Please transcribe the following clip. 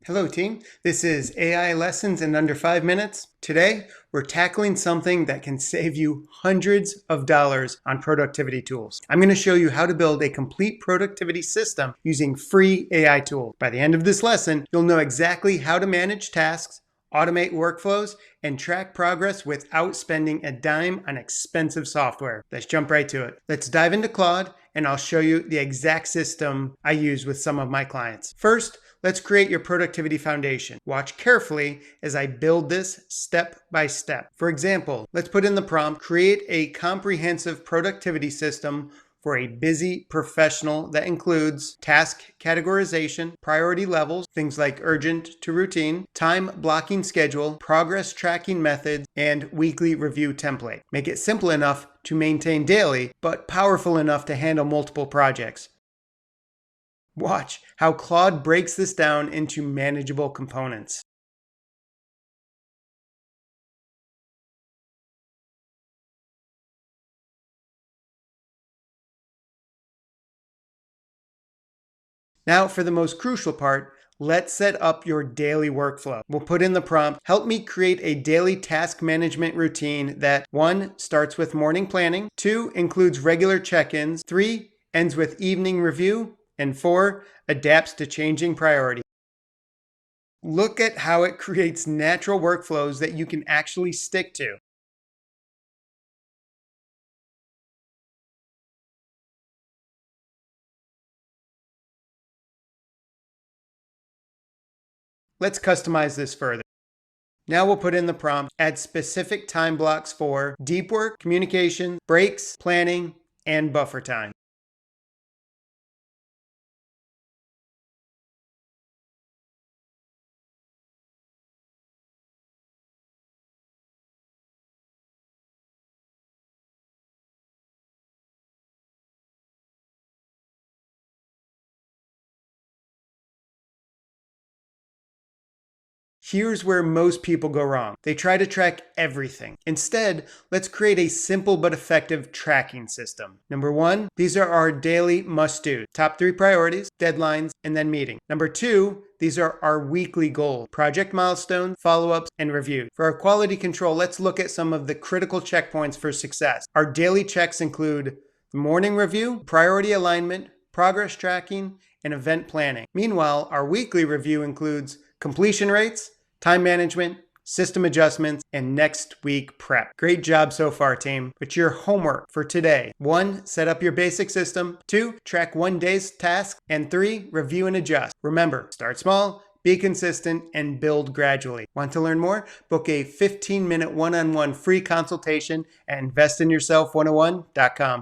Hello team, this is AI Lessons in Under 5 Minutes. Today, we're tackling something that can save you hundreds of dollars on productivity tools. I'm going to show you how to build a complete productivity system using free AI tools. By the end of this lesson, you'll know exactly how to manage tasks, automate workflows, and track progress without spending a dime on expensive software. Let's jump right to it. Let's dive into Claude, and I'll show you the exact system I use with some of my clients. First, let's create your productivity foundation. Watch carefully as I build this step by step. For example, let's put in the prompt, create a comprehensive productivity system for a busy professional that includes task categorization, priority levels, things like urgent to routine, time blocking schedule, progress tracking methods, and weekly review template. Make it simple enough to maintain daily, but powerful enough to handle multiple projects. Watch how Claude breaks this down into manageable components. Now for the most crucial part, let's set up your daily workflow. We'll put in the prompt, help me create a daily task management routine that 1. Starts with morning planning, 2. Includes regular check-ins, 3. Ends with evening review, and 4. Adapts to changing priorities. Look at how it creates natural workflows that you can actually stick to. Let's customize this further. Now we'll put in the prompt, add specific time blocks for deep work, communication, breaks, planning, and buffer time. Here's where most people go wrong. They try to track everything. Instead, let's create a simple but effective tracking system. Number 1, these are our daily must-do. Top 3 priorities, deadlines, and then meeting. Number 2, these are our weekly goals, project milestones, follow-ups, and reviews. For our quality control, let's look at some of the critical checkpoints for success. Our daily checks include the morning review, priority alignment, progress tracking, and event planning. Meanwhile, our weekly review includes completion rates, time management, system adjustments, and next week prep. Great job so far, team. But your homework for today: 1. Set up your basic system. 2. Track one day's task. And 3. Review and adjust. Remember, start small, be consistent, and build gradually. Want to learn more? Book a 15-minute one-on-one free consultation at investinyourself101.com.